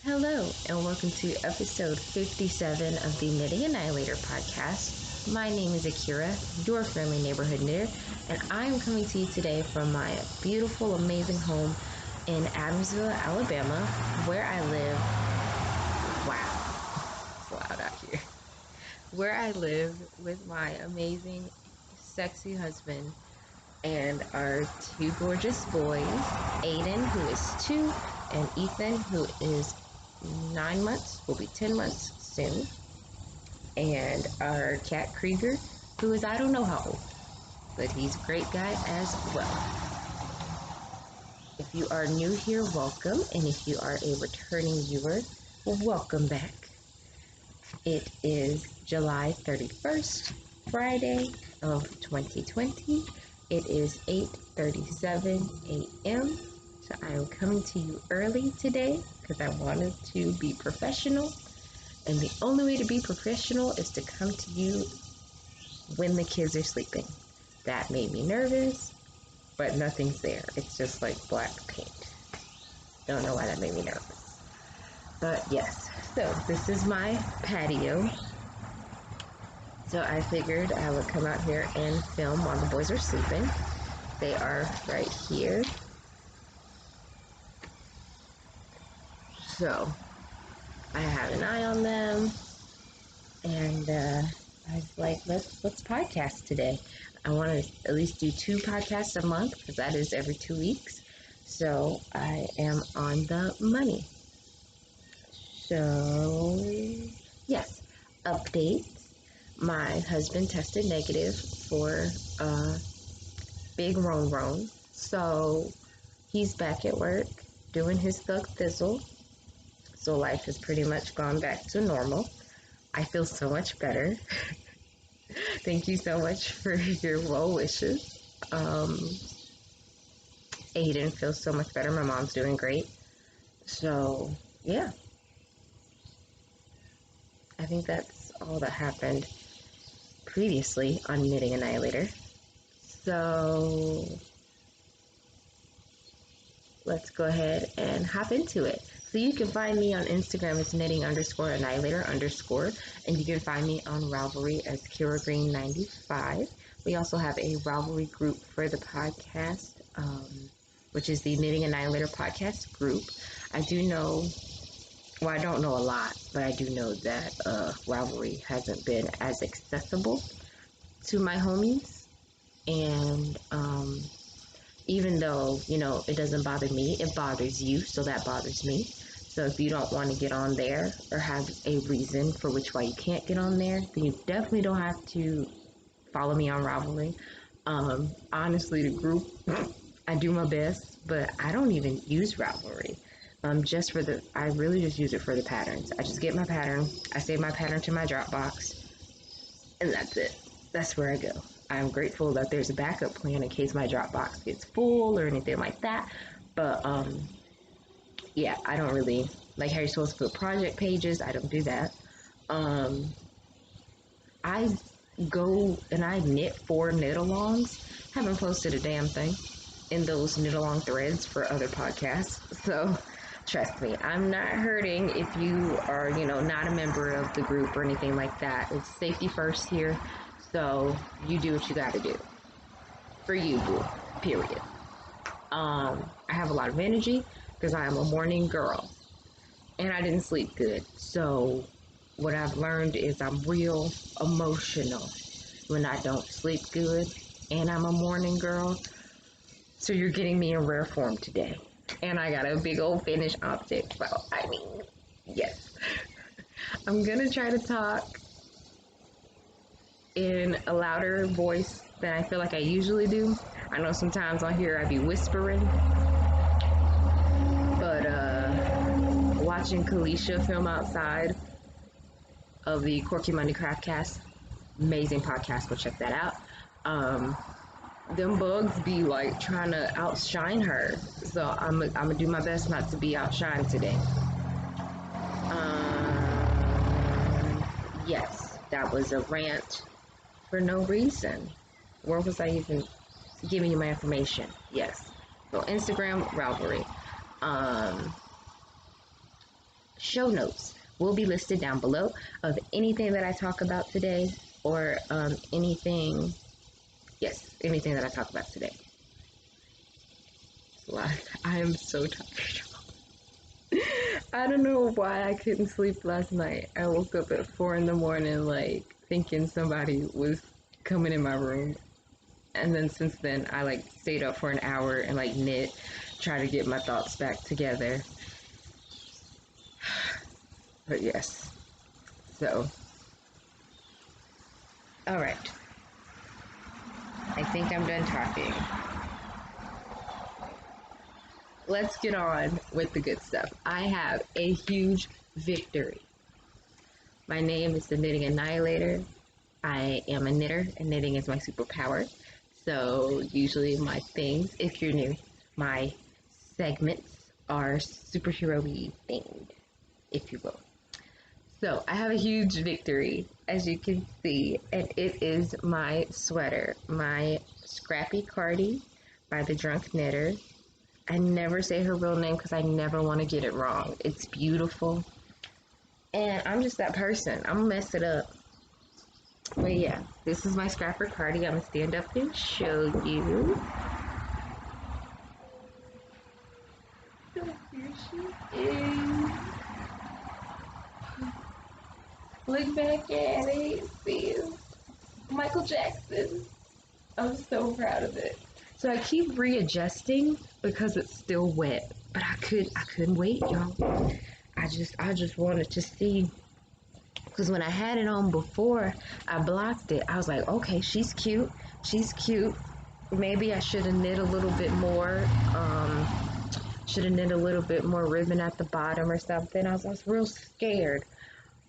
Hello, and welcome to episode 57 of the Knitting Annihilator podcast. My name is Akira, your friendly neighborhood knitter, and I'm coming to you today from my beautiful, amazing home in Adamsville, Alabama, where I live. Wow, it's loud out here. Where I live with my amazing, sexy husband and our two gorgeous boys, Aiden, who is 2, and Ethan, who is 9 months, will be 10 months soon, and our cat Krieger, who is I don't know how old, but he's a great guy as well. If you are new here, welcome, and if you are a returning viewer, welcome back. It is July 31st, Friday of 2020. It is 8:37 a.m. So I am coming to you early today because I wanted to be professional. And the only way to be professional is to come to you when the kids are sleeping. That made me nervous, but nothing's there. It's just like black paint. Don't know why that made me nervous. But yes, so this is my patio. So I figured I would come out here and film while the boys are sleeping. They are right here. So I have an eye on them, and I was like, let's podcast today. I want to at least do 2 podcasts a month because that is every 2 weeks. So I am on the money. So yes, updates. My husband tested negative for big roan, so he's back at work doing his thug thizzle. So life has pretty much gone back to normal. I feel so much better. Thank you so much for your well wishes. Aiden feels so much better. My mom's doing great. So yeah, I think that's all that happened previously on Knitting Annihilator. So let's go ahead and hop into it. So you can find me on Instagram as knitting_annihilator_, and you can find me on Ravelry as KiraGreen95. We also have a Ravelry group for the podcast, which is the Knitting Annihilator podcast group. I do know, well, I don't know a lot, but I do know that Ravelry hasn't been as accessible to my homies, and even though, you know, it doesn't bother me, it bothers you, so that bothers me. So if you don't want to get on there or have a reason for which why you can't get on there, then you definitely don't have to follow me on Ravelry. Honestly, the group, I do my best, but I don't even use Ravelry. I really just use it for the patterns. I just get my pattern, I save my pattern to my Dropbox, and that's it. That's where I go. I'm grateful that there's a backup plan in case my Dropbox gets full or anything like that. But yeah, I don't really like how you're supposed to put project pages. I don't do that. I go and I knit 4 knit-alongs. Haven't posted a damn thing in those knit-along threads for other podcasts. So trust me, I'm not hurting if you are, you know, not a member of the group or anything like that. It's safety first here. So you do what you gotta do. For you, boo. Period. I have a lot of energy because I am a morning girl. And I didn't sleep good. So what I've learned is I'm real emotional when I don't sleep good. And I'm a morning girl. So you're getting me in rare form today. And I got a big old finished object. Well, I mean, yes. I'm gonna try to talk in a louder voice than I feel like I usually do. I know sometimes on here I be whispering, but watching Kalisha film outside of the Quirky Monday Craftcast, amazing podcast, go check that out. Them bugs be like trying to outshine her, so I'm gonna do my best not to be outshined today. Yes, that was a rant for no reason. Where was I even giving you my information? Yes. So Instagram, Ravelry. show notes will be listed down below of anything that I talk about today, or anything that I talk about today. I am so tired. I don't know why I couldn't sleep last night. I woke up at 4 in the morning, like, thinking somebody was coming in my room. And then since then, I, like, stayed up for an hour and, like, knit, try to get my thoughts back together. But yes. So. Alright. I think I'm done talking. Let's get on with the good stuff. I have a huge victory. My name is the Knitting Annihilator. I am a knitter, and knitting is my superpower. So usually my things, if you're new, my segments are superhero-y themed, if you will. So I have a huge victory, as you can see, and it is my sweater, my Scrappy Cardi by the Drunk Knitter. I never say her real name because I never want to get it wrong. It's beautiful. And I'm just that person. I'm going to mess it up. But yeah, this is my Scrapper Cardi. I'm going to stand up and show you. So here she is. Look back at it. See, Michael Jackson. I'm so proud of it. So I keep readjusting because it's still wet, but I couldn't wait, y'all. I just wanted to see, because when I had it on before, I blocked it. I was like, okay, she's cute. She's cute. Maybe I should have knit a little bit more. Should have knit a little bit more ribbon at the bottom or something. I was real scared,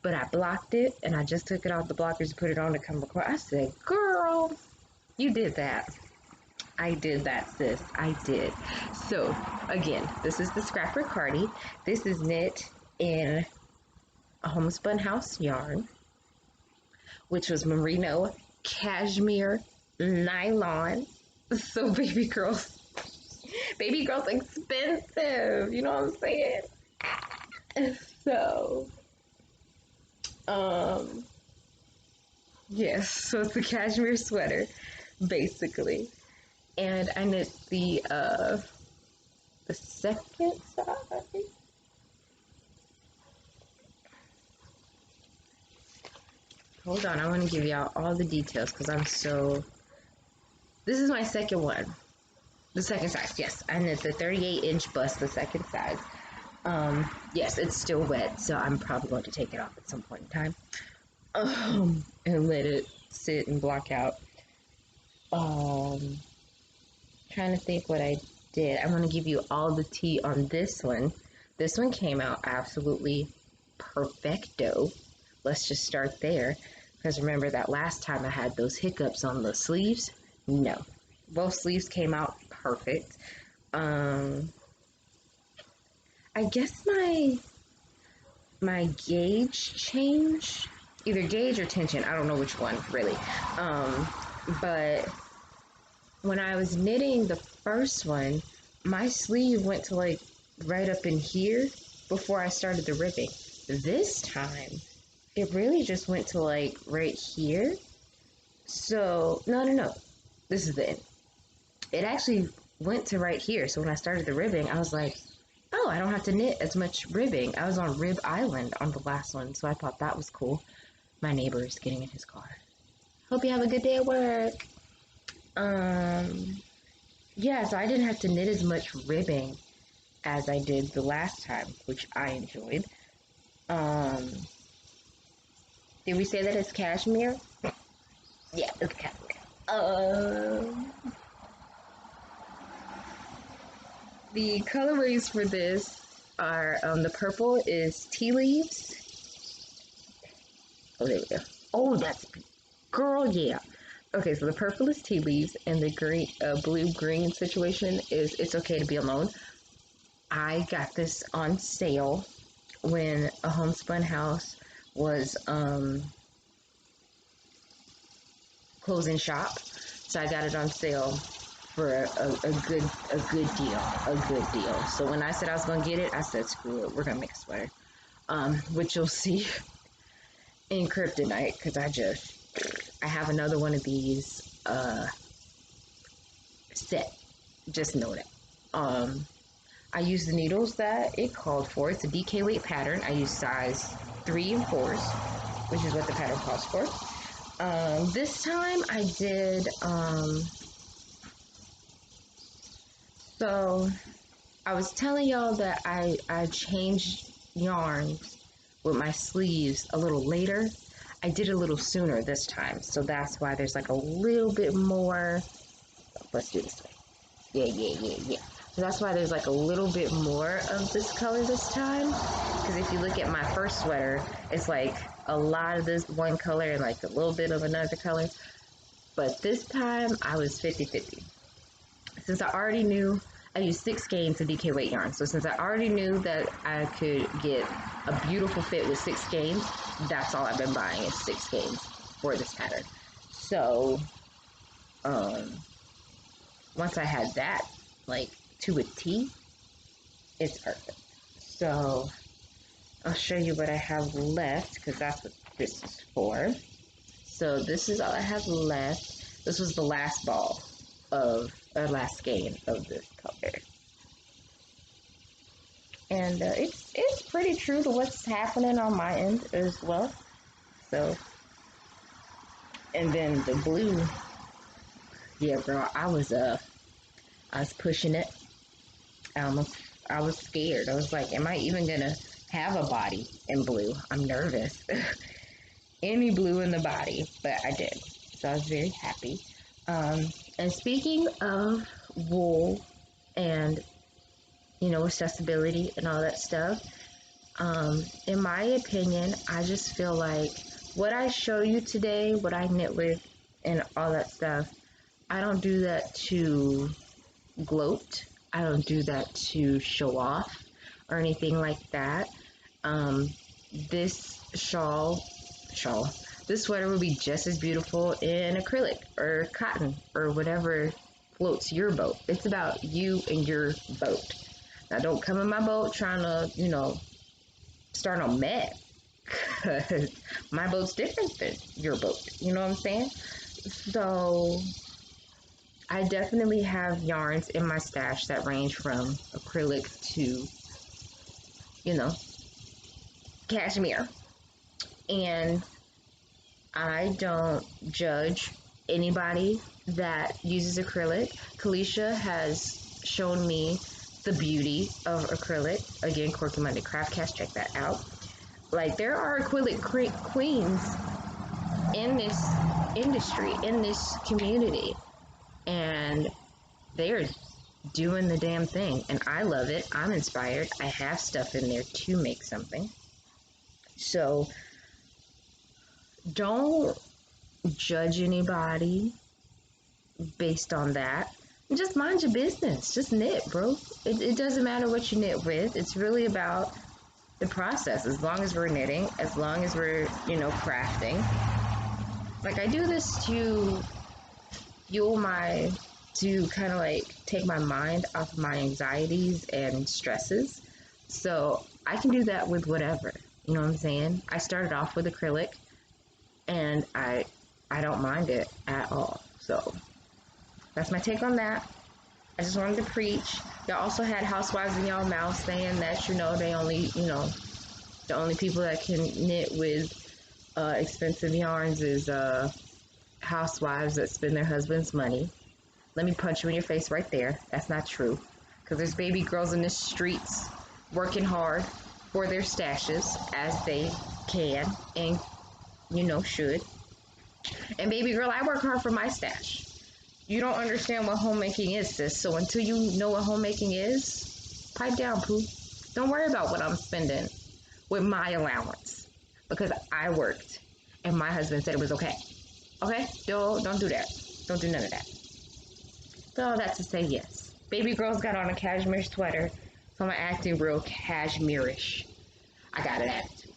but I blocked it, and I just took it off the blockers and put it on to come record. I said, girl, you did that. I did that, sis. I did. So, again, this is the Scrapper Cardi. This is knit in a Homespun House yarn, which was merino, cashmere, nylon. So, baby girls expensive. You know what I'm saying? So, yes. So it's a cashmere sweater, basically. And I knit the second side. Hold on, I want to give y'all all the details because this is my second one. The second size, yes. I knit the 38-inch bust, the second size. Yes, it's still wet, so I'm probably going to take it off at some point in time. And let it sit and block out. Trying to think what I did. I'm going to give you all the tea on this one. This one came out absolutely perfecto. Let's just start there. Because remember that last time I had those hiccups on the sleeves? No. Both sleeves came out perfect. I guess my gauge changed. Either gauge or tension. I don't know which one, really. But when I was knitting the first one, my sleeve went to like right up in here before I started the ribbing. This time, it really just went to like right here. So, no. This is the end. It actually went to right here. So when I started the ribbing, I was like, oh, I don't have to knit as much ribbing. I was on Rib Island on the last one, so I thought that was cool. My neighbor is getting in his car. Hope you have a good day at work. Yeah, so I didn't have to knit as much ribbing as I did the last time, which I enjoyed. Did we say that it's cashmere? Yeah, it's cashmere. The colorways for this are, the purple is tea leaves. Oh, there we go. Oh, that's, girl, yeah. Okay, so the purple is tea leaves, and the green, blue-green situation is It's Okay to Be Alone. I got this on sale when a Homespun House was closing shop, so I got it on sale for a good deal. So when I said I was gonna get it, I said screw it, we're gonna make a sweater. which you'll see in Kryptonite, because I have another one of these set. Just know that. I use the needles that it called for. It's a DK weight pattern. I use size 3 and 4s, which is what the pattern calls for. This time I did, so I was telling y'all that I changed yarns with my sleeves a little later. I did a little sooner this time, so that's why there's like a little bit more. Let's do this way. Yeah. So that's why there's like a little bit more of this color this time. Because if you look at my first sweater, it's like a lot of this one color and like a little bit of another color. But this time I was 50-50. Since I already knew, I used 6 skeins of DK weight yarn. So since I already knew that I could get a beautiful fit with 6 skeins, that's all I've been buying is 6 skeins for this pattern. So, once I had that, like, to a T, it's perfect. So, I'll show you what I have left, because that's what this is for. So, this is all I have left. This was the last ball of, or last skein of this color. And it's pretty true to what's happening on my end as well. So, and then the blue, yeah, girl, I was pushing it. I was scared. I was like, am I even gonna have a body in blue? I'm nervous. Any blue in the body, but I did. So I was very happy. And speaking of wool and, you know, accessibility and all that stuff, in my opinion, I just feel like what I show you today, what I knit with and all that stuff, I don't do that to gloat. I don't do that to show off or anything like that. This this sweater would be just as beautiful in acrylic or cotton or whatever floats your boat. It's about you and your boat. Now, don't come in my boat trying to, you know, start no mess, because my boat's different than your boat. You know what I'm saying? So, I definitely have yarns in my stash that range from acrylic to, you know, cashmere. And I don't judge anybody that uses acrylic. Kalisha has shown me the beauty of acrylic. Again, Quirky Monday Craft Cast, check that out. Like, there are acrylic queens in this industry, in this community, and they're doing the damn thing, and I love it. I'm inspired. I have stuff in there to make something. So don't judge anybody based on that. Just mind your business. Just knit, bro. It doesn't matter what you knit with. It's really about the process. As long as we're knitting, as long as we're, you know, crafting. Like, I do this to to kind of like take my mind off my anxieties and stresses. So I can do that with whatever. You know what I'm saying? I started off with acrylic, and I don't mind it at all. So that's my take on that. I just wanted to preach. Y'all also had housewives in y'all mouth saying that, you know, they only, you know, the only people that can knit with expensive yarns is housewives that spend their husband's money. Let me punch you in your face right there. That's not true. Because there's baby girls in the streets working hard for their stashes as they can and, you know, should. And baby girl, I work hard for my stash. You don't understand what homemaking is, sis. So until you know what homemaking is, pipe down, poo. Don't worry about what I'm spending with my allowance, because I worked and my husband said it was okay. Okay? Don't do that. Don't do none of that. So all that to say, yes. Baby girl's got on a cashmere sweater, so I'm acting real cashmere-ish. I got an attitude.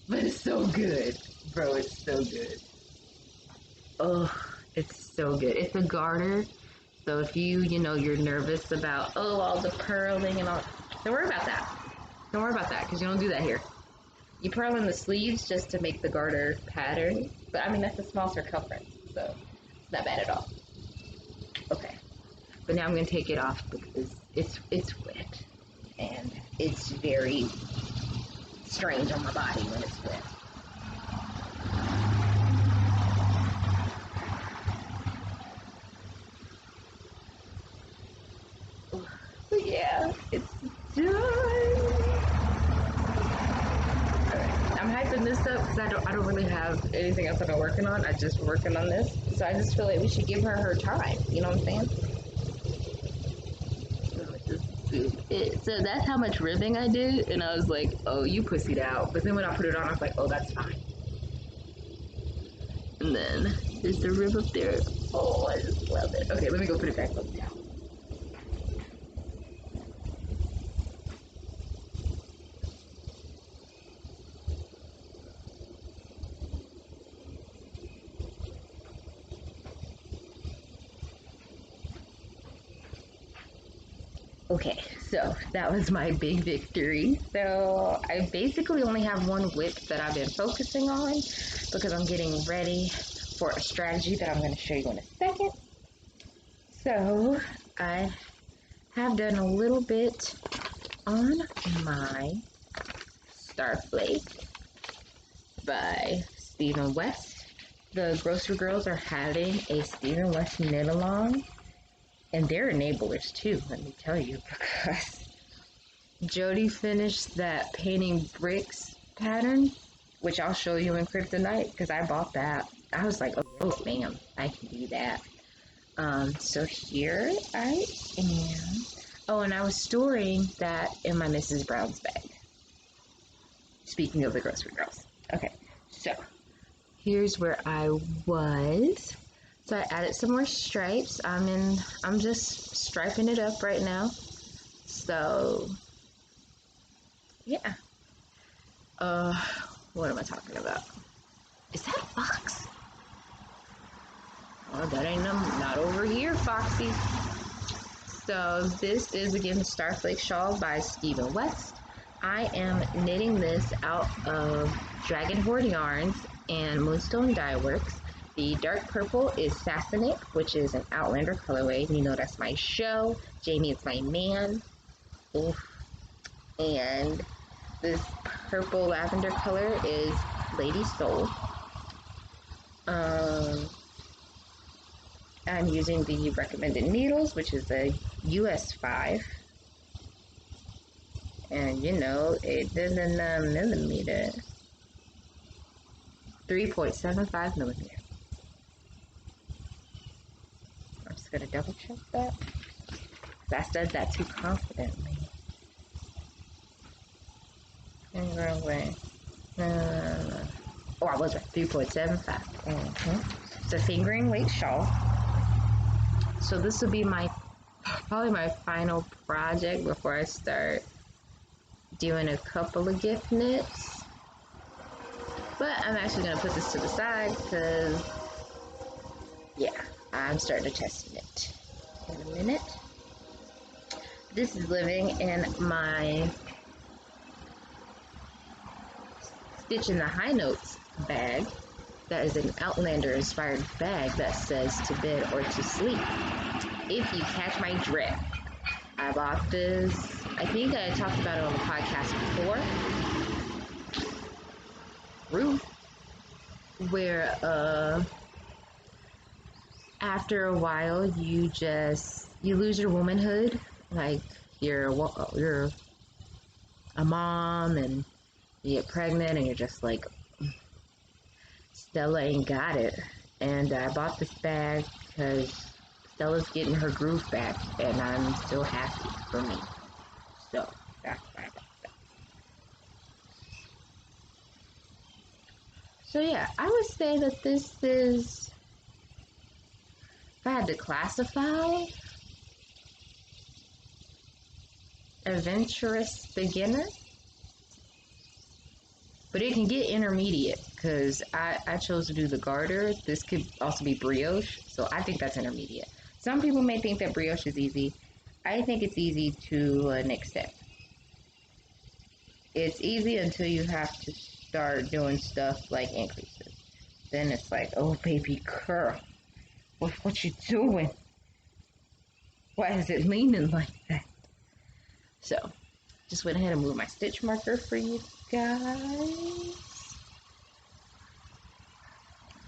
But it's so good. Bro, it's so good. Oh, it's so good. It's a garter, So if you're nervous about, oh, all the purling and all, don't worry about that. Don't worry about that, because you don't do that here. You purl in the sleeves just to make the garter pattern, but I mean, that's a small circumference, so it's not bad at all. Okay, but now I'm going to take it off because it's wet, and it's very strange on my body when it's wet. So yeah, it's done. I'm hyping this up because I don't really have anything else that I'm working on. I'm just working on this. So I just feel like we should give her time. You know what I'm saying? So that's how much ribbing I did. And I was like, oh, you pussied out. But then when I put it on, I was like, oh, that's fine. And then there's the rib up there. Oh, I just love it. Okay, let me go put it back up down. Okay, so that was my big victory. So I basically only have one whip that I've been focusing on because I'm getting ready for a strategy that I'm going to show you in a second. So I have done a little bit on my Starflake by Stephen West. The Grocery Girls are having a Stephen West knit along. And they're enablers too, let me tell you, because Jody finished that painting bricks pattern, which I'll show you in Kryptonite, because I bought that. I was like, oh man, I can do that. So here I am. Oh, and I was storing that in my Mrs. Brown's bag. Speaking of the Grocery Girls. Okay, so here's where I was. So I added some more stripes. I'm just striping it up right now. So yeah. What am I talking about? Is that a fox? Oh, that ain't not over here, Foxy. So this is again the Starflake shawl by Stephen West. I am knitting this out of Dragon Hoard yarns and Moonstone Dye Works. The dark purple is Safiyyah, which is an Outlander colorway. You know that's my show. Jamie is my man. Oof. And this purple lavender color is Lady Soul. I'm using the recommended needles, which is a US 5. And it doesn't millimeter. 3.75 millimeter. I'm just gonna double check that. I said that too confidently. Finger away. Oh, I was right. 3.75. It's a fingering weight shawl. So this will be probably my final project before I start doing a couple of gift knits. But I'm actually gonna put this to the side because, yeah, I'm starting to test knit in a minute. This is living in my Stitch in the High Notes bag. That is an Outlander inspired bag that says to bed or to sleep. If you catch my drift, I bought this. I think I talked about it on the podcast before. Ruth, where after a while you lose your womanhood, like you're a mom and you get pregnant and you're just like, Stella ain't got it. And I bought this bag because Stella's getting her groove back and I'm so happy for me. So that's why I bought that. So yeah, I would say that this is, if I had to classify, adventurous beginner. But it can get intermediate because I chose to do the garter. This could also be brioche, so I think that's intermediate. Some people may think that brioche is easy. I think it's easy to an extent. It's easy until you have to start doing stuff like increases. Then it's like, oh baby girl, what you doing? Why is it leaning like that? So, just went ahead and moved my stitch marker for you guys.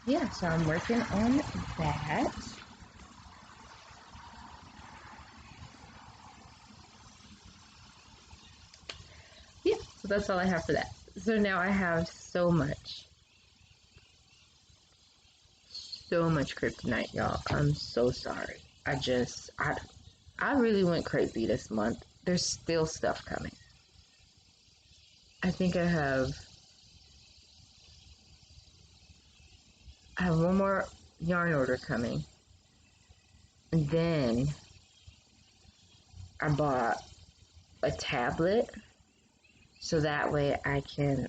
Yeah, so I'm working on that. Yeah, so that's all I have for that. So now I have so much kryptonite, y'all. I'm so sorry. I really went crazy this month. There's still stuff coming. I think I have one more yarn order coming. And then I bought a tablet so that way I can,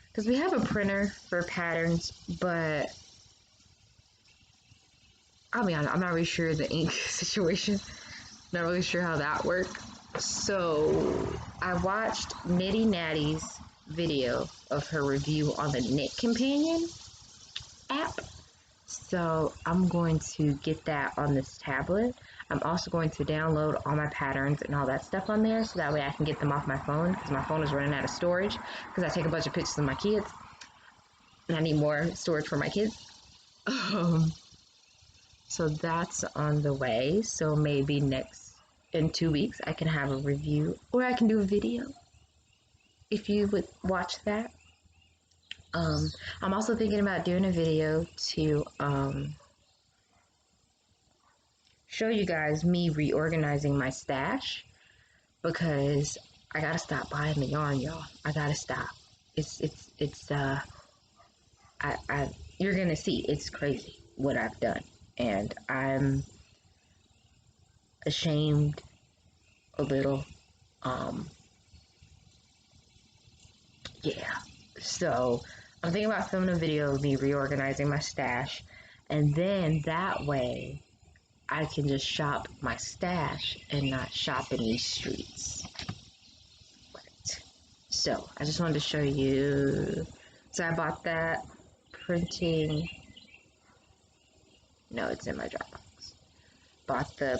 because we have a printer for patterns, but I'll be honest, I'm not really sure the ink situation. Not really sure how that works. So I watched Nitty Natty's video of her review on the Knit Companion app. So I'm going to get that on this tablet. I'm also going to download all my patterns and all that stuff on there so that way I can get them off my phone because my phone is running out of storage because I take a bunch of pictures of my kids and I need more storage for my kids. So that's on the way. So maybe in 2 weeks I can have a review or I can do a video if you would watch that. I'm also thinking about doing a video to show you guys me reorganizing my stash because I gotta stop buying the yarn, y'all. I gotta stop. You're gonna see it's crazy what I've done, and I'm ashamed a little. Yeah. So I'm thinking about filming a video of me reorganizing my stash, and then that way I can just shop my stash and not shop in these streets. Right. So I just wanted to show you. So I bought that printing. No, it's in my Dropbox. Bought the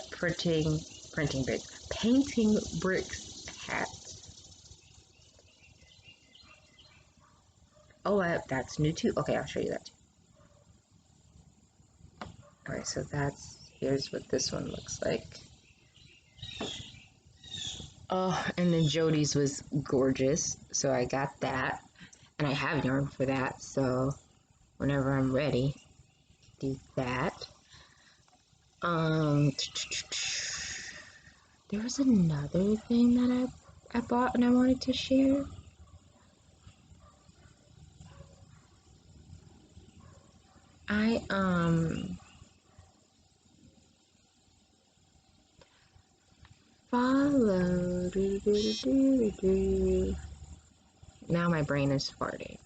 painting bricks hat. Oh, that's new too. Okay, I'll show you that too. Alright, so here's what this one looks like. Oh, and then Jody's was gorgeous, so I got that. And I have yarn for that, so whenever I'm ready, do that. There was another thing that I bought and I wanted to share. I follow. Now my brain is farting.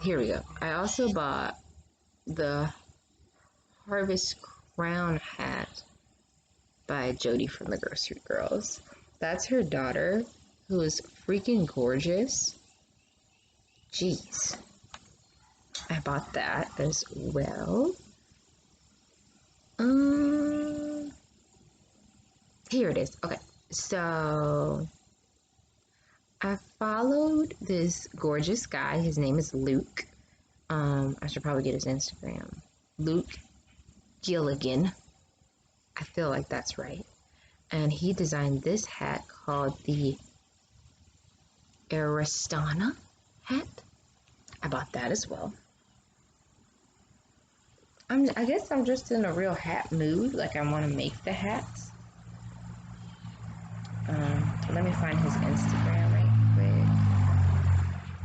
Here we go. I also bought the Harvest Crown hat by Jody from the Grocery Girls. That's her daughter, who is freaking gorgeous. Jeez. I bought that as well. Here it is. Okay, so I followed this gorgeous guy. His name is Luke. I should probably get his Instagram. Luke Gilligan. I feel like that's right. And he designed this hat called the AraStana hat. I bought that as well. I guess I'm just in a real hat mood. Like I want to make the hats. Let me find his Instagram right quick.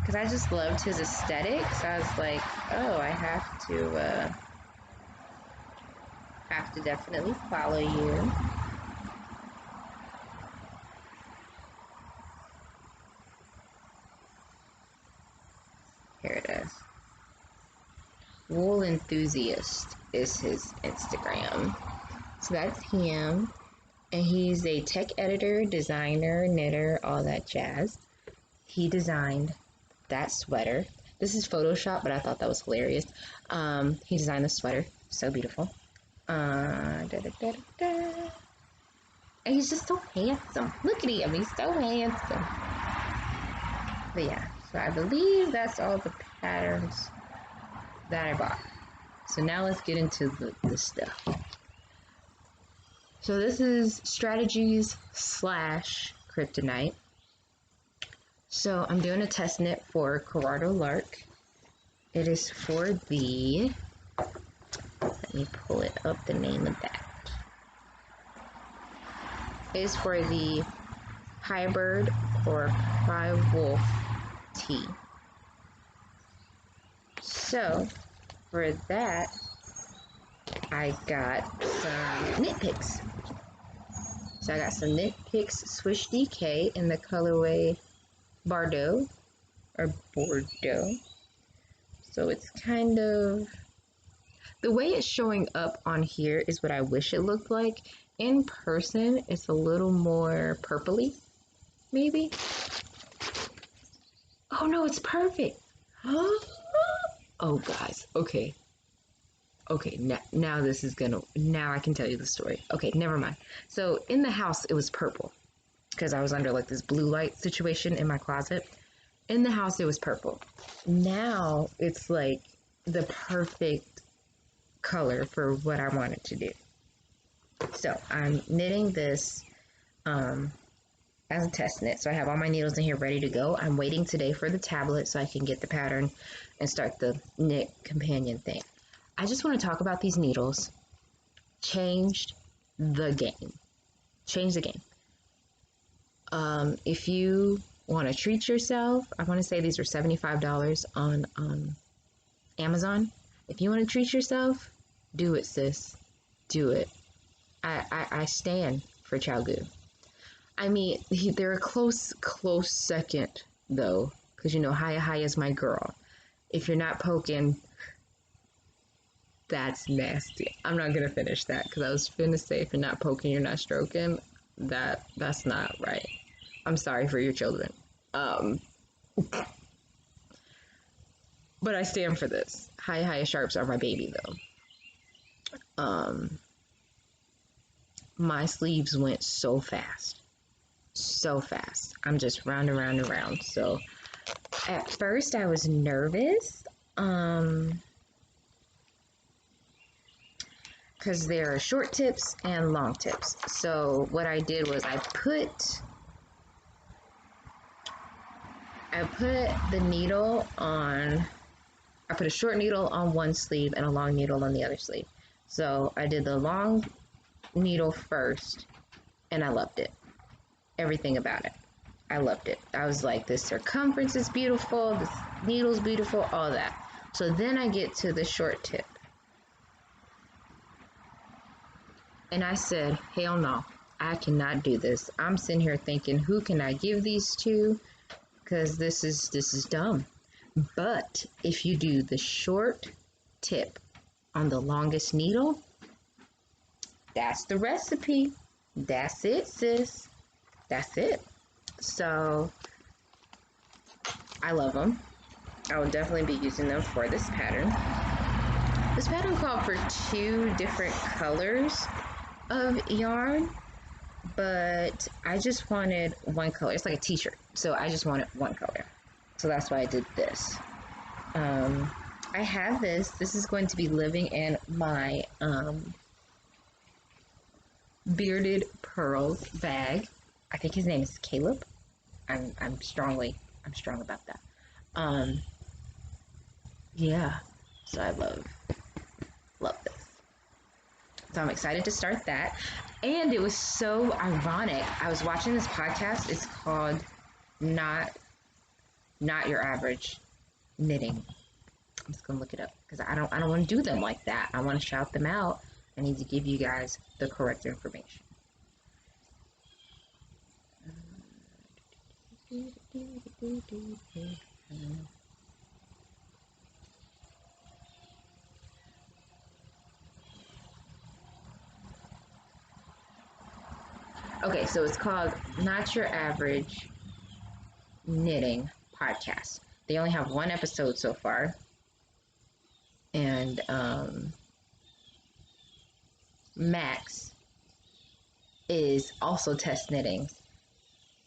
Because I just loved his aesthetic. So I was like, oh, I have to definitely follow you. Here it is. Wool Enthusiast is his Instagram. So that's him. And he's a tech editor, designer, knitter, all that jazz. He designed that sweater. This is Photoshop, but I thought that was hilarious. He designed the sweater. So beautiful. And he's just so handsome. Look at him. He's so handsome. But yeah, so I believe that's all the patterns that I bought. So now let's get into the stuff. So this is Strategies / Kryptonite. So I'm doing a test knit for Corrado Lark. It is for the, let me pull it up, the name of that. It is for the Hybrid or Cry Wolf tee. So for that, I got some knit picks. So I got some knit picks Swish DK in the colorway Bordeaux. So it's kind of, the way it's showing up on here is what I wish it looked like. In person, it's a little more purpley, maybe. Oh no, it's perfect. Oh guys, okay. Okay, now this is gonna, now I can tell you the story. Okay, never mind. So in the house, it was purple because I was under like this blue light situation in my closet. In the house, it was purple. Now it's like the perfect color for what I wanted to do. So I'm knitting this as a test knit. So I have all my needles in here ready to go. I'm waiting today for the tablet so I can get the pattern and start the knit companion thing. I just want to talk about these needles. Changed the game. Changed the game. If you want to treat yourself, I want to say these are $75 on Amazon. If you want to treat yourself, do it, sis. Do it. I stand for Chaogu. I mean, they're a close second, though, because, you know, Haya is my girl. If you're not poking, that's nasty. I'm not going to finish that, because I was finna say if you're not poking, you're not stroking. That's not right. I'm sorry for your children. But I stand for this. Haya Sharps are my baby, though. My sleeves went so fast. So fast. I'm just round and round and round. So at first I was nervous. Because there are short tips and long tips. So what I did was I put the needle on, I put a short needle on one sleeve and a long needle on the other sleeve. So I did the long needle first and I loved it. Everything about it. I loved it. I was like, this circumference is beautiful, this needle's beautiful, all that. So then I get to the short tip. And I said, hell no, I cannot do this. I'm sitting here thinking, who can I give these to? Because this is dumb. But if you do the short tip on the longest needle, that's the recipe. That's it, sis. That's it. So I love them. I will definitely be using them for this pattern. This pattern called for 2 different colors of yarn, but I just wanted one color. It's like a t-shirt, so I just wanted one color. So that's why I did this. I have this. This is going to be living in my Bearded Purl bag. I think his name is Caleb. I'm strong about that. Yeah, so I love this. So I'm excited to start that. And it was so ironic. I was watching this podcast. It's called Not Your Average Knitting. I'm just gonna look it up because I don't want to do them like that. I want to shout them out. I need to give you guys the correct information. Okay, so it's called Not Your Average Knitting Podcast. They only have one episode so far. And Max is also test knitting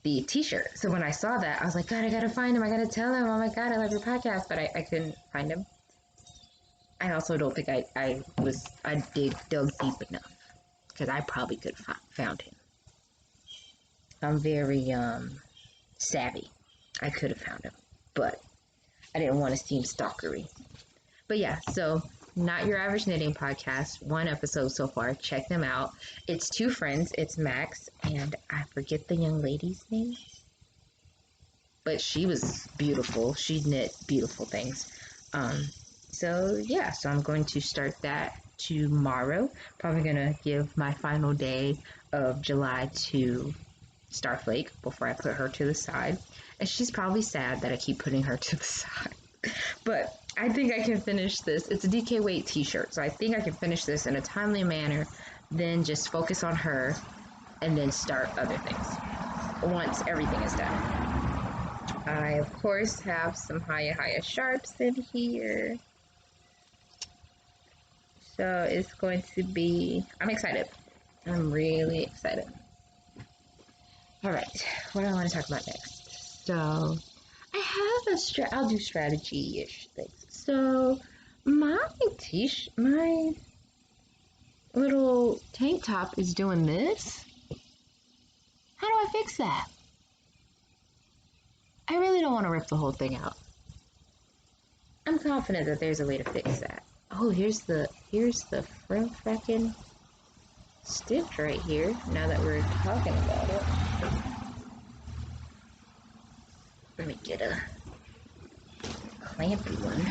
the t-shirt. So when I saw that, I was like, God, I gotta find him. I gotta tell him. Oh my God, I love your podcast. But I couldn't find him. I also don't think I dug deep enough, because I probably could have found him. I'm very savvy. I could have found him, but I didn't want to seem stalkery. But yeah, so Not Your Average Knitting Podcast, one episode so far. Check them out. It's two friends. It's Max, and I forget the young lady's name, but she was beautiful. She knit beautiful things. So yeah, so I'm going to start that tomorrow. Probably gonna give my final day of July to Starflake before I put her to the side. And she's probably sad that I keep putting her to the side. But I think I can finish this. It's a DK weight t-shirt, so I think I can finish this in a timely manner, then just focus on her, and then start other things once everything is done. I, of course, have some Haya sharps in here. So it's going to be, I'm excited. I'm really excited. All right, what do I want to talk about next? So I have I'll do strategy-ish things. So my little tank top is doing this. How do I fix that? I really don't want to rip the whole thing out. I'm confident that there's a way to fix that. Oh, here's the front fracking stitch right here, now that we're talking about it. Let me get a clampy one.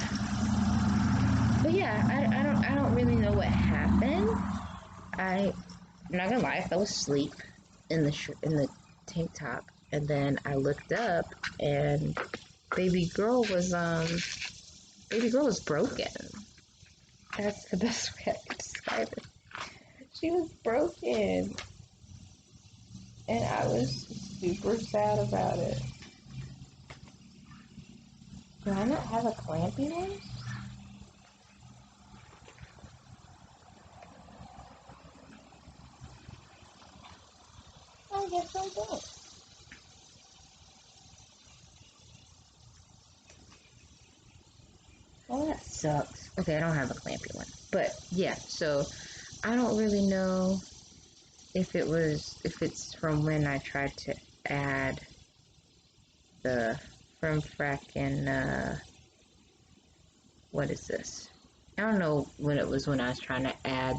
But yeah, I don't really know what happened. I'm not gonna lie, I fell asleep in the tank top, and then I looked up, and baby girl was broken. That's the best way I could describe it. She was broken, and I was super sad about it. Do I not have a clampy one? I guess I don't. Well, that sucks. Okay, I don't have a clampy one. But yeah, so I don't really know if it's from when I tried to add the from frackin' what is this? I don't know when it was when I was trying to add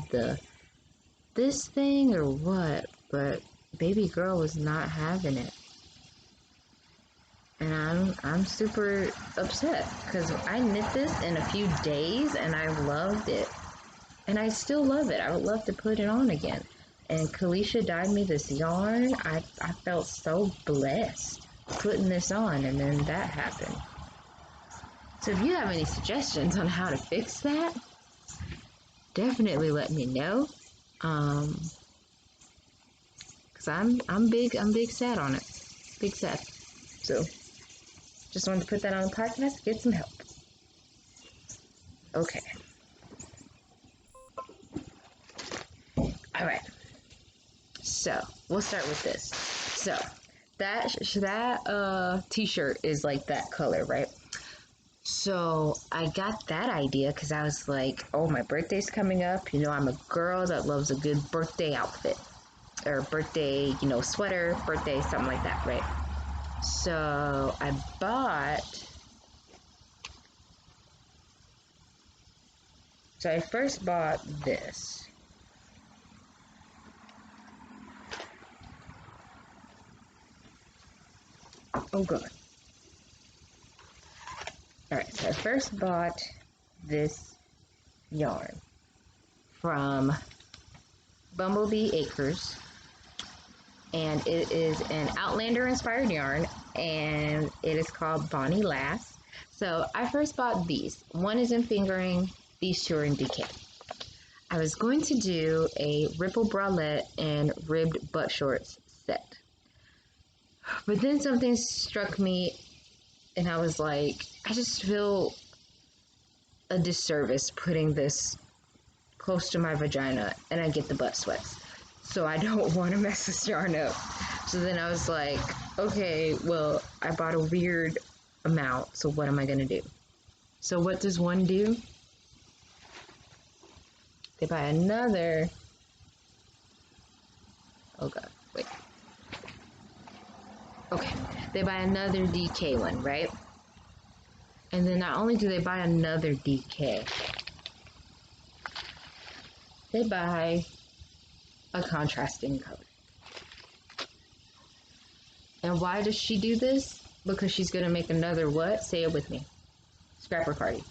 this thing or what, but baby girl was not having it. And I'm super upset because I knit this in a few days and I loved it. And I still love it. I would love to put it on again. And Kalisha dyed me this yarn. I felt so blessed putting this on, and then that happened. So if you have any suggestions on how to fix that, definitely let me know. Cause I'm big sad on it. Big sad. So just wanted to put that on the podcast, get some help. Okay. All right. So we'll start with this. So that t-shirt is like that color, right? So I got that idea because I was like, oh, my birthday's coming up. You know, I'm a girl that loves a good birthday outfit. Or birthday, sweater, birthday, something like that, right? So I first bought this. Oh, God. Alright, so I first bought this yarn from Bumblebee Acres, and it is an Outlander inspired yarn, and it is called Bonnie Lass. So I first bought these. One is in fingering, these two are in DK. I was going to do a ripple bralette and ribbed butt shorts set. But then something struck me, and I was like, I just feel a disservice putting this close to my vagina, and I get the butt sweats. So I don't want to mess this yarn up. So then I was like, okay, well, I bought a weird amount, so what am I going to do? So what does one do? They buy another. Oh god, wait. Okay, they buy another DK one, right? And then not only do they buy another DK, they buy a contrasting color. And why does she do this? Because she's gonna make another what? Say it with me. Scrapper Cardi.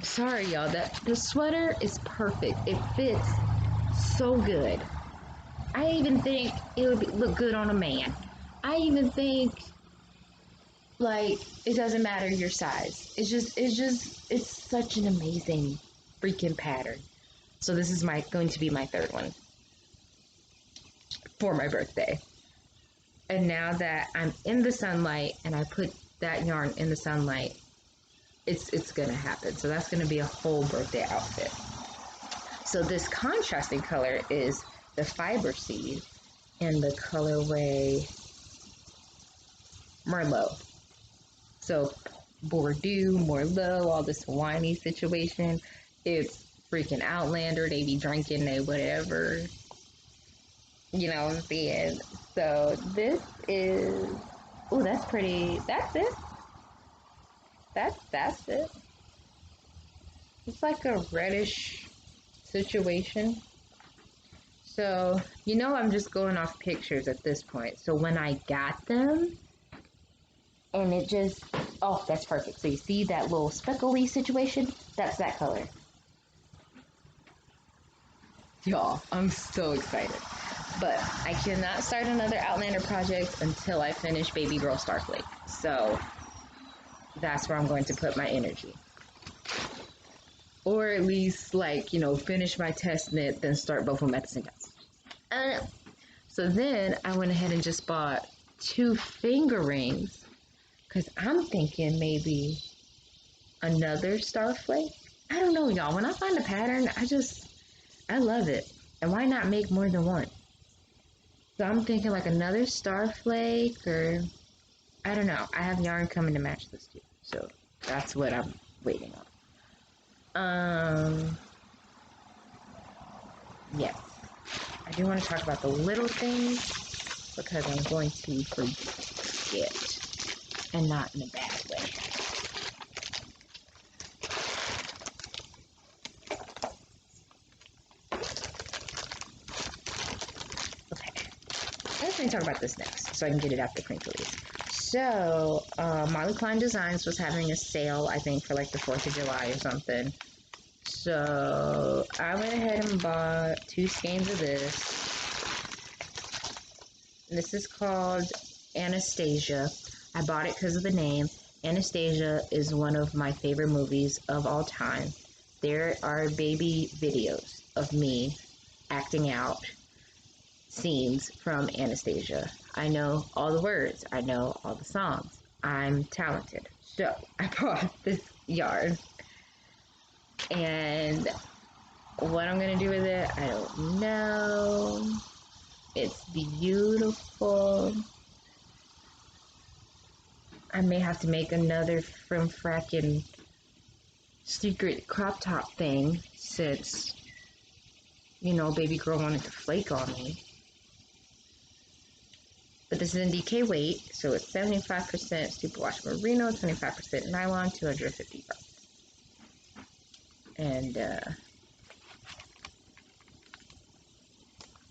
Sorry, y'all. The sweater is perfect. It fits so good. I even think it would look good on a man. I even think, like, it doesn't matter your size. It's such an amazing freaking pattern. So this is going to be my third one for my birthday. And now that I'm in the sunlight and I put that yarn in the sunlight, it's gonna happen. So that's gonna be a whole birthday outfit. So this contrasting color is the fiber seed in the colorway Merlot. So Bordeaux, Merlot, all this winey situation. It's freaking Outlander. They be drinking, they whatever. You know what I'm saying? So this is, oh, that's pretty. That's it. That's it. It's like a reddish situation. So, you know, I'm just going off pictures at this point. So when I got them, and it just, oh, that's perfect. So you see that little speckly situation? That's that color. Y'all, I'm so excited. But I cannot start another Outlander project until I finish Baby Girl Starflake. So that's where I'm going to put my energy. Or at least, like, you know, finish my test knit, then start both of them at the same time. So then I went ahead and just bought 2 finger rings, because I'm thinking maybe another Starflake. I don't know, y'all. When I find a pattern, I love it. And why not make more than one? So I'm thinking like another Starflake, or I don't know. I have yarn coming to match this too. So that's what I'm waiting on. Yes. I do want to talk about the little things because I'm going to forget, and not in a bad way. Okay. Let me talk about this next so I can get it out the crinklies. So, Molly Klein Designs was having a sale, I think, for like the 4th of July or something. So, I went ahead and bought 2 skeins of this. This is called Anastasia. I bought it because of the name. Anastasia is one of my favorite movies of all time. There are baby videos of me acting out scenes from Anastasia. I know all the words. I know all the songs. I'm talented. So I bought this yarn. And what I'm going to do with it, I don't know. It's beautiful. I may have to make another from frackin' secret crop top thing since, you know, baby girl wanted to flake on me. But this is in DK weight, so it's 75% superwash merino, 25% nylon, 250 bucks. And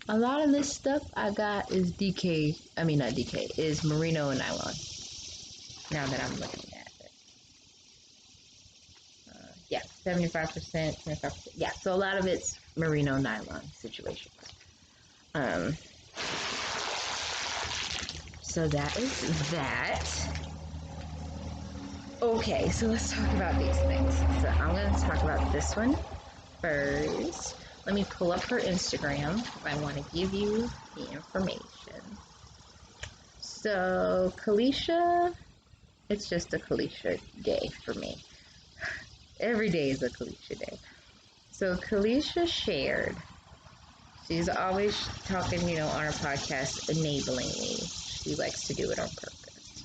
a lot of this stuff I got is is merino and nylon. Now that I'm looking at it. Yeah, 75%, 25%. Yeah, so a lot of it's merino nylon situations. So that is that. Okay, so let's talk about these things. So I'm going to talk about this one first, Let me pull up her Instagram. I want to give you the information. So, Kalisha, it's just a Kalisha day for me. Every day is a Kalisha day. So, Kalisha shared. She's always talking, you know, on her podcast, enabling me. She likes to do it on purpose.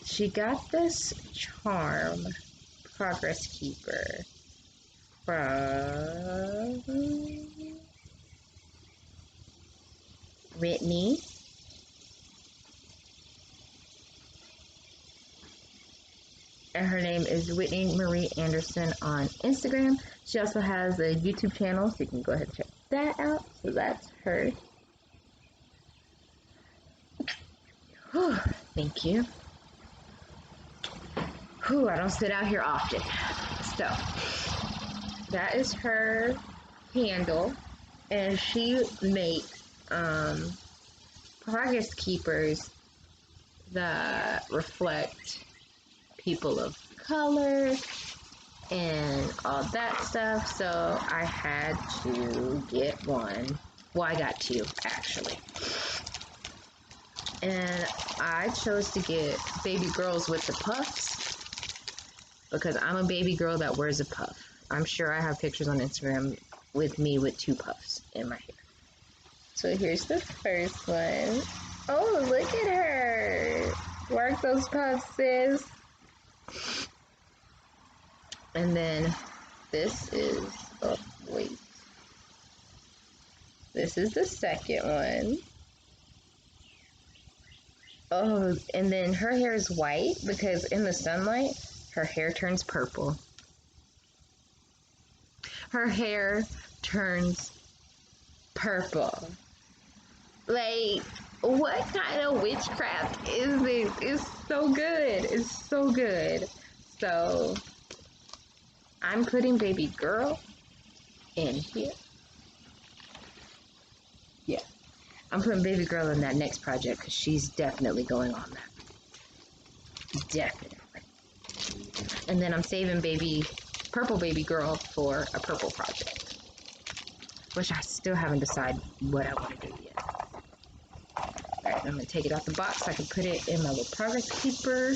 She got this charm, Progress Keeper, from Whitney. And her name is Whitney Marie Anderson on Instagram. She also has a YouTube channel, so you can go ahead and check that out. So that's her. Whew, thank you. Whew, I don't sit out here often. So, that is her handle. And she makes progress keepers that reflect people of color and all that stuff. So I had to get one. Well, I got two, actually. And I chose to get baby girls with the puffs because I'm a baby girl that wears a puff. I'm sure I have pictures on Instagram with me with two puffs in my hair. So here's the first one. Oh, look at her. Work those puffs, sis. And then this is, oh, wait. This is the second one. Oh, and then her hair is white because in the sunlight, her hair turns purple. Her hair turns purple. Like, what kind of witchcraft is this? It's so good. It's so good. So, I'm putting baby girl in here. Yeah. I'm putting baby girl in that next project because she's definitely going on that. Definitely. And then I'm saving purple baby girl for a purple project, which I still haven't decided what I want to do yet. Alright, I'm going to take it out the box so I can put it in my little progress keeper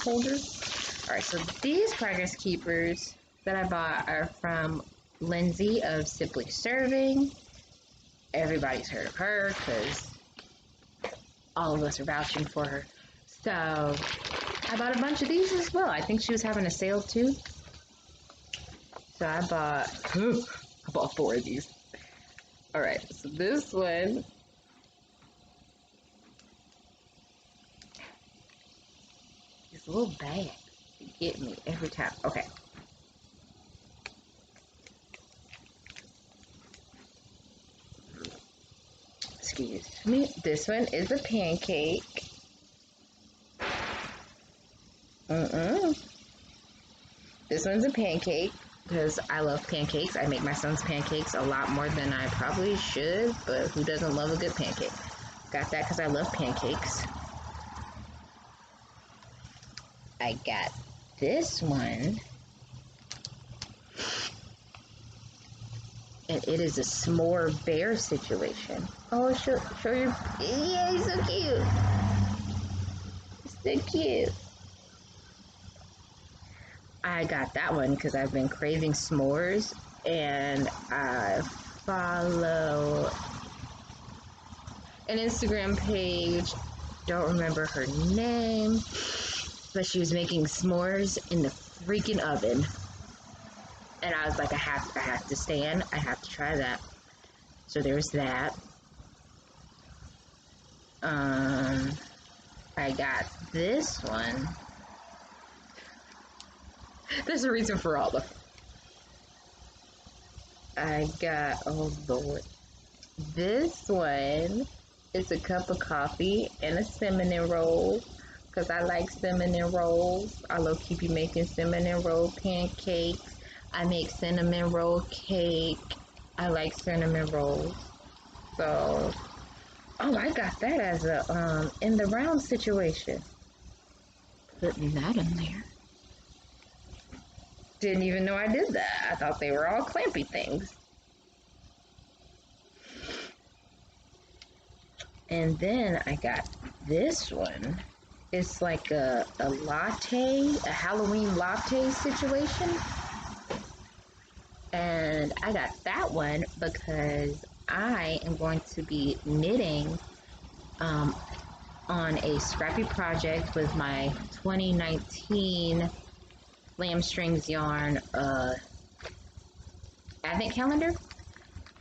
holder. Alright, so these progress keepers that I bought are from Lindsay of Simply Serving. Everybody's heard of her because all of us are vouching for her. So I bought a bunch of these as well. I think she was having a sale too. So I bought 4 of these. Alright, so this one, this little bag to get me every time. Okay. Excuse me. This one is a pancake. This one's a pancake because I love pancakes. I make my son's pancakes a lot more than I probably should, but who doesn't love a good pancake? Got that because I love pancakes. I got this one. And it is a s'more bear situation. Oh, show your... Yeah, he's so cute. He's so cute. I got that one because I've been craving s'mores. And I follow an Instagram page. Don't remember her name. But she was making s'mores in the freaking oven. And I was like, I have to stand. I have to try that. So there's that. I got this one. There's a reason for all of them. I got, oh Lord. This one is a cup of coffee and a cinnamon roll. Because I like cinnamon rolls. I love keep you making cinnamon roll pancakes. I make cinnamon roll cake. I like cinnamon rolls. So, oh, I got that as a, in the round situation. Putting that in there. Didn't even know I did that. I thought they were all clampy things. And then I got this one. It's like a latte, a Halloween latte situation. And I got that one because I am going to be knitting on a scrappy project with my 2019 Lamb Strings Yarn advent calendar.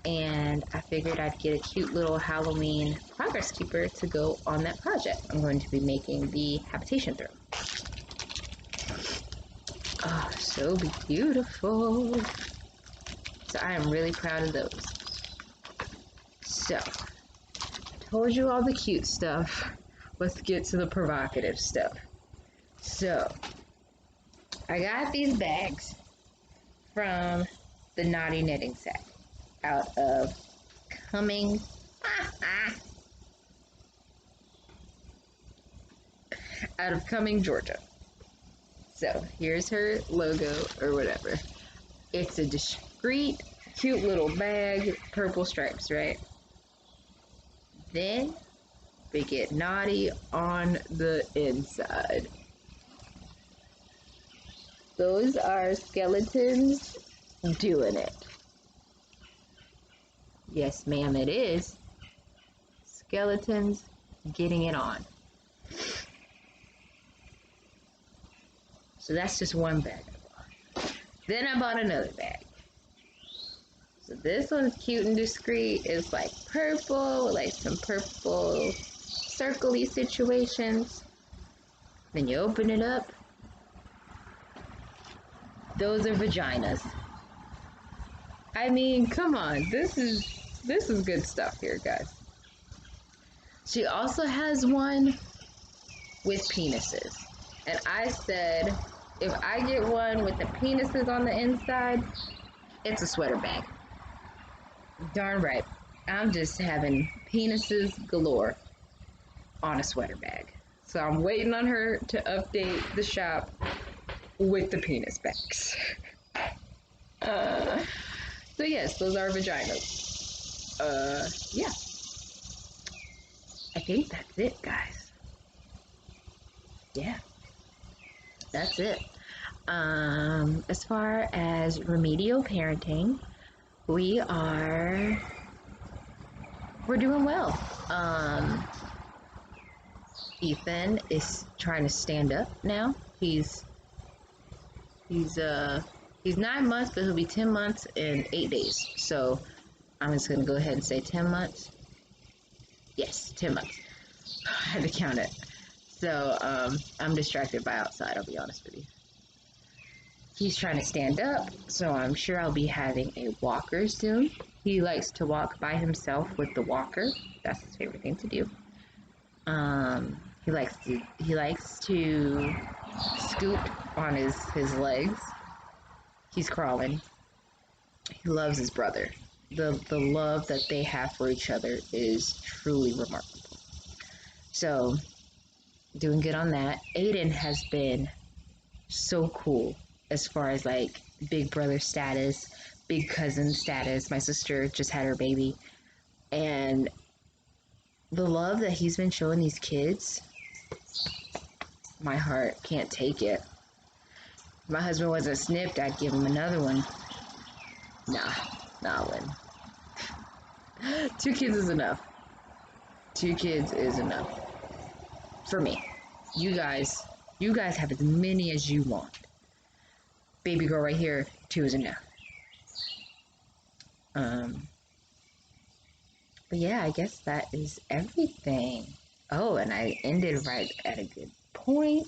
And I figured I'd get a cute little Halloween progress keeper to go on that project. I'm going to be making the habitation throne. Oh, so beautiful. So I am really proud of those. So, I told you all the cute stuff. Let's get to the provocative stuff. So, I got these bags from the Naughty Knitting Set out of Cumming, out of Cumming, Georgia. So here's her logo or whatever. It's a discreet, cute little bag, purple stripes, right? Then we get naughty on the inside. Those are skeletons doing it. Yes, ma'am, it is. Skeletons getting it on. So that's just one bag I bought. Then I bought another bag. So this one's cute and discreet. It's like purple, like some purple circle-y situations. Then you open it up. Those are vaginas. I mean, come on, this is good stuff here, guys. She also has one with penises. And I said, if I get one with the penises on the inside, it's a sweater bag. Darn right. I'm just having penises galore on a sweater bag. So I'm waiting on her to update the shop with the penis bags. So yes, those are vaginas. Yeah. I think that's it, guys. Yeah. That's it. As far as remedial parenting, we're doing well. Ethan is trying to stand up now. He's 9 months, but he'll be 10 months in 8 days. So I'm just gonna go ahead and say 10 months. Yes, 10 months. I had to count it. So I'm distracted by outside, I'll be honest with you. He's trying to stand up, so I'm sure I'll be having a walker soon. He likes to walk by himself with the walker. That's his favorite thing to do. He likes to scoot on his legs. He's crawling. He loves his brother. The love that they have for each other is truly remarkable. So, doing good on that. Aiden has been so cool as far as like big brother status, big cousin status. My sister just had her baby. And the love that he's been showing these kids, my heart can't take it. If my husband wasn't snipped, I'd give him another one. Nah, I wouldn't. 2 kids is enough. 2 kids is enough. For me. You guys have as many as you want. Baby girl right here, 2 is enough. But yeah, I guess that is everything. Oh, and I ended right at a good point.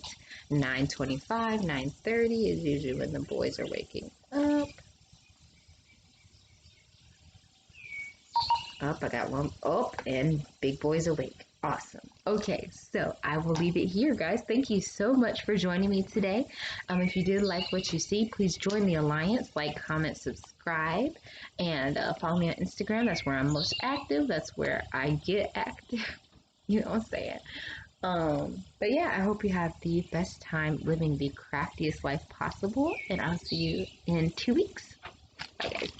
9:25, 9:30 is usually when the boys are waking up. Up, I got one. Oh, and big boy's awake. Awesome. Okay, so I will leave it here, guys. Thank you so much for joining me today. If you did like what you see, please join the Alliance. Like, comment, subscribe, and follow me on Instagram. That's where I'm most active. That's where I get active. You know what I'm saying? But yeah, I hope you have the best time living the craftiest life possible, and I'll see you in 2 weeks. Bye, guys.